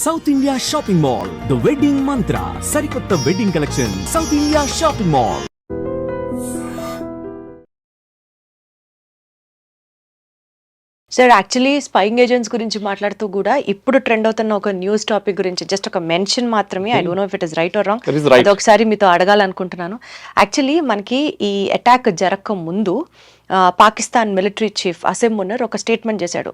South India shopping mall, the wedding మంత్ర, సరికొత్త wedding collection, south India shopping mall. Sir actually spying agents గురించి మాట్లాడుతూ కూడా ఇప్పుడు trend అవుతున్న ఒక న్యూస్ టాపిక్ గురించి జస్ట్ ఒక మెన్షన్ మాత్రమే, I don't know if it is right are wrong, అది ఒకసారి మీతో అడగాలనుకుంటున్నాను. యాక్చువల్లీ మనకి ఈ అటాక్ జరగక ముందు పాకిస్తాన్ మిలిటరీ చీఫ్ అసిమ్ మునర్ ఒక స్టేట్మెంట్ చేశాడు,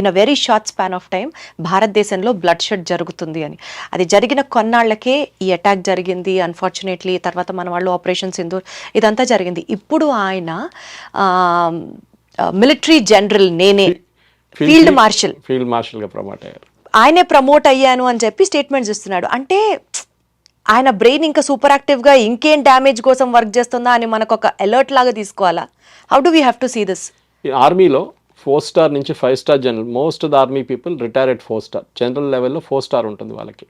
in a very short span of time భారతదేశంలో బ్లడ్ షెడ్ జరుగుతుంది అని. అది జరిగిన కొన్నాళ్లకే ఈ అటాక్ జరిగింది అన్ఫార్చునేట్లీ. తర్వాత మన వాళ్ళు ఆపరేషన్ సింధూర్ ఇదంతా జరిగింది. ఇప్పుడు ఆయన మిలిటరీ జనరల్, నేనే ఫీల్డ్ మార్షల్ గా ప్రమోట్ అయ్యారు, ఆయనే ప్రమోట్ అయ్యాను అని చెప్పి స్టేట్మెంట్స్ ఇస్తున్నాడు. అంటే ఆయన బ్రెయిన్ ఇంకా సూపర్ యాక్టివ్గా ఇంకేం డ్యామేజ్ కోసం వర్క్ చేస్తుందా అని మనకు ఒక అలర్ట్ లాగా తీసుకోవాలా? How do we have to see this? ఆర్మీలో 4 స్టార్ నుంచి 5 star general, most of the army people retire at 4 star. General లెవెల్లో 4 స్టార్ ఉంటుంది వాళ్ళకి,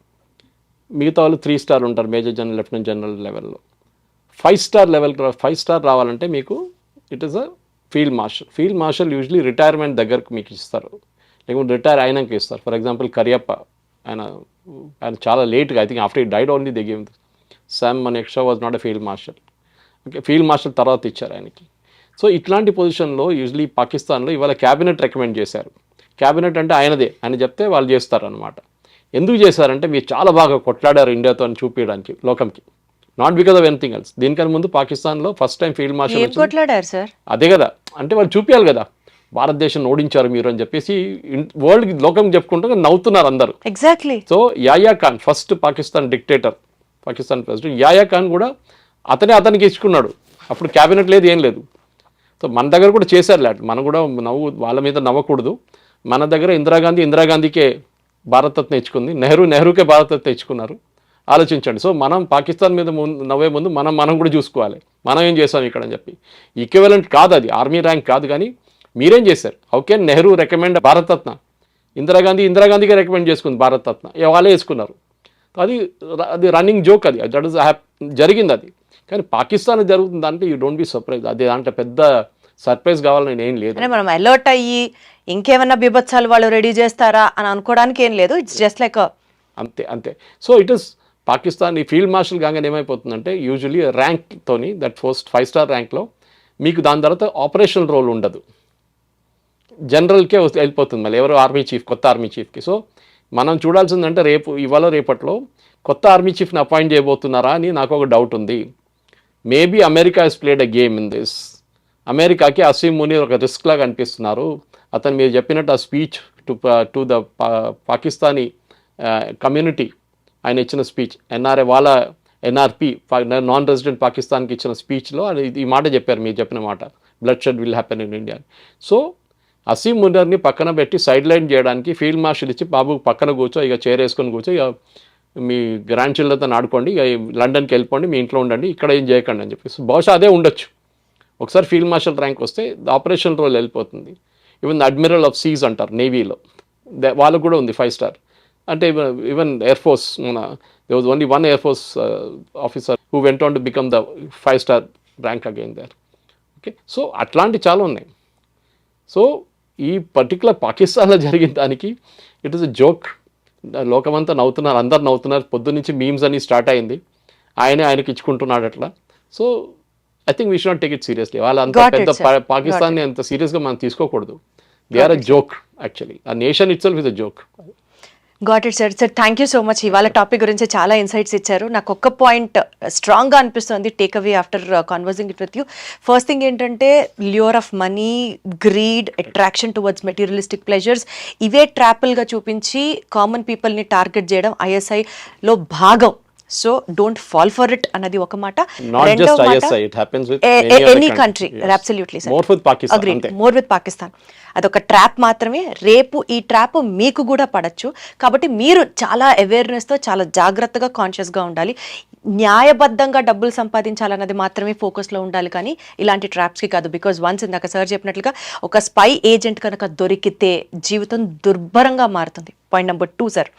మిగతా వాళ్ళు 3 స్టార్ ఉంటారు మేజర్ జనరల్, లెఫ్టినెంట్ జనరల్ లెవెల్లో. 5 స్టార్ లెవెల్ 5 స్టార్ రావాలంటే మీకు it is a field marshal usually retirement దగ్గరకు మీకు ఇస్తారు, లేకపోతే రిటైర్ అయినాక ఇస్తారు. ఫర్ ఎగ్జాంపుల్ కరియప్ప, ఆయన చాలా లేట్గా, I think after he died only they gave. Sam Manekshaw was not a field marshal. Okay, field marshal తర్వాత ఇచ్చారు ఆయనకి. సో ఇట్లాంటి పొజిషన్లో యూజువలీ పాకిస్తాన్లో ఇవాళ క్యాబినెట్ రికమెండ్ చేశారు. క్యాబినెట్ అంటే ఆయనదే, ఆయన చెప్తే వాళ్ళు చేస్తారు అనమాట. ఎందుకు చేశారంటే మీరు చాలా బాగా కొట్లాడారు ఇండియాతో అని చూపించడానికి లోకంకి, not because of anything else. దీనికన్నా ముందు పాకిస్తాన్లో ఫస్ట్ టైం ఫీల్డ్ మార్షల్ కొట్లాడారు సార్, అదే కదా, అంటే వాళ్ళు చూపించాలి కదా భారతదేశం ఓడించారు మీరు అని చెప్పేసి వరల్డ్ లోకం చెప్పుకుంటూ నవ్వుతున్నారు అందరూ. ఎగ్జాక్ట్లీ. సో యాయా Khan first Pakistan dictator, Pakistan president యాయా ఖాన్ కూడా అతనికి ఇచ్చుకున్నాడు. అప్పుడు క్యాబినెట్ లేదు, ఏం లేదు. సో మన దగ్గర కూడా చేశారు లేట్, మనం కూడా వాళ్ళ మీద నవ్వకూడదు. మన దగ్గర ఇందిరాగాంధీకే భారతరత్న ఇచ్చుకుంది, నెహ్రూకే భారతరత్న ఇచ్చుకున్నారు. ఆలోచించండి. సో మనం పాకిస్తాన్ మీద నవ్వే ముందు మనం కూడా చూసుకోవాలి, మనం ఏం చేసాం ఇక్కడ అని చెప్పి. ఈక్వివలెంట్ కాదు అది, ఆర్మీ ర్యాంక్ కాదు, కానీ మీరేం చేశారు? ఓకే, నెహ్రూ రికమెండ్ భారతరత్న, ఇందిరాగాంధీకే రికమెండ్ చేసుకుంది భారతరత్న, వాళ్ళే వేసుకున్నారు. అది రన్నింగ్ జోక్, అది దట్ ఇస్ జరిగింది అది. కానీ పాకిస్తాన్ జరుగుతుంది అంటే యూ డోంట్ బి సర్ప్రైజ్. అది దాంట్లో పెద్ద సర్ప్రైజ్ కావాలని ఏం లేదు. అంటే మనం అలర్ట్ అయ్యి ఇంకేమన్నా బిభత్సాలు వాళ్ళు రెడీ చేస్తారా అని అనుకోవడానికి ఏం లేదు, ఇట్స్ జస్ట్ లైక్ అంతే. So it is Pakistan. ఈ ఫీల్డ్ మార్షల్ కాగానే ఏమైపోతుందంటే యూజువలీ ర్యాంక్తోని దట్ ఫస్ట్ 5 స్టార్ ర్యాంక్లో మీకు దాని తర్వాత ఆపరేషనల్ రోల్ ఉండదు, జనరల్కే వెళ్ళిపోతుంది మళ్ళీ ఎవరు ఆర్మీ చీఫ్, కొత్త ఆర్మీ చీఫ్కి. సో మనం చూడాల్సిందంటే ఇవాళ రేపట్లో కొత్త ఆర్మీ చీఫ్ని అపాయింట్ చేయబోతున్నారా అని నాకు ఒక డౌట్ ఉంది. Maybe America he's played a game in this. అమెరికాకి అసీమ్ మునీర్ ఒక రిస్క్ లాగా అనిపిస్తున్నారు. అతను మీరు చెప్పినట్టు ఆ speech to the Pakistani community, ఆయన ఇచ్చిన స్పీచ్, వాళ్ళ ఎన్ఆర్పి నాన్ రెసిడెంట్ పాకిస్తాన్కి ఇచ్చిన స్పీచ్లో ఈ మాట చెప్పారు, మీరు చెప్పిన మాట, blood shed will happen in India. So Asim మునీర్ని పక్కన పెట్టి సైడ్ లైన్ చేయడానికి ఫీల్డ్ మార్షల్ ఇచ్చి, బాబు పక్కన కూర్చో, ఇక చైర్ వేసుకొని కూర్చో, ఇక మీ గ్రాండ్ చిల్డ్రన్తో ఆడుకోండి, ఇక లండన్కి వెళ్ళిపోండి, మీ ఇంట్లో ఉండండి, ఇక్కడ ఏం చేయకండి అని చెప్పేసి. బహుశా అదే ఉండొచ్చు. ఒకసారి ఫీల్డ్ మార్షల్ ర్యాంక్ వస్తే ఆపరేషన్ రోల్ వెళ్ళిపోతుంది. ఈవెన్ అడ్మిరల్ ఆఫ్ సీస్ అంటారు నేవీలో, వాళ్ళకు కూడా ఉంది 5 స్టార్. అంటే even air force, there was only one Air Force officer who went on to become the 5 star rank again there. Okay, so అట్లాంటి చాలా ఉన్నాయి. సో ఈ పర్టికులర్ పాకిస్తాన్లో జరిగిన దానికి ఇట్ ఈస్ ఎ జోక్. లోకమంతా నవ్వుతున్నారు, అందరు నవ్వుతున్నారు. పొద్దున్నుంచి మీమ్స్ అని స్టార్ట్ అయింది, ఆయనకి ఇచ్చుకుంటున్నాడు అట్లా. So I think we should not take it seriously. వాళ్ళ అంత పెద్ద పాకిస్తాన్ని అంత సీరియస్గా మనం తీసుకోకూడదు. They are a joke actually. ఆ nation itself is a joke. Got it sir. Sir thank you so much. ఇవాళ టాపిక్ గురించి చాలా ఇన్సైట్స్ ఇచ్చారు. నాకు ఒక్క పాయింట్ స్ట్రాంగ్గా అనిపిస్తుంది take away after conversing it with you. First thing ఏంటంటే lure of money, greed, attraction towards materialistic pleasures, ఇవే ట్రాపుల్గా చూపించి కామన్ పీపుల్ని టార్గెట్ చేయడం ఐఎస్ఐలో భాగం. So don't fall for it అన్నది ఒక మాట. Any country, absolutely sir, more with Pakistan. అదొక ట్రాప్ మాత్రమే. రేపు ఈ ట్రాప్ మీకు కూడా పడచ్చు. కాబట్టి మీరు చాలా అవేర్నెస్తో, చాలా జాగ్రత్తగా, కాన్షియస్గా ఉండాలి. న్యాయబద్ధంగా డబ్బులు సంపాదించాలన్నది మాత్రమే ఫోకస్లో ఉండాలి, కానీ ఇలాంటి ట్రాప్స్కి కాదు. బికాజ్ వన్స్ ఇందాక సార్ చెప్పినట్లుగా ఒక స్పై ఏజెంట్ కనుక దొరికితే జీవితం దుర్భరంగా మారుతుంది. పాయింట్ నెంబర్ 2 సార్,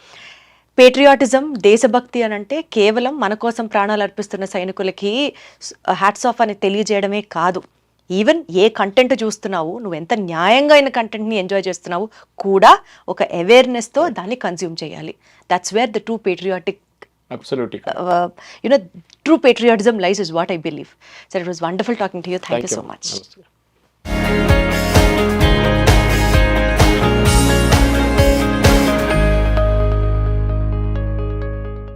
పేట్రియాటిజం, దేశభక్తి అని అంటే కేవలం మన కోసం ప్రాణాలు అర్పిస్తున్న సైనికులకి హ్యాట్స్ ఆఫ్ అని తెలియజేయడమే కాదు. ఈవెన్ ఏ కంటెంట్ చూస్తున్నావు, నువ్వు ఎంత న్యాయంగా అయిన కంటెంట్ని ఎంజాయ్ చేస్తున్నావు కూడా ఒక అవేర్నెస్తో దాన్ని కన్జ్యూమ్ చేయాలి. That's where the true patriotic Absolutely. True patriotism lies is what I believe. So it was wonderful talking to you. Thank you so much. Namaste.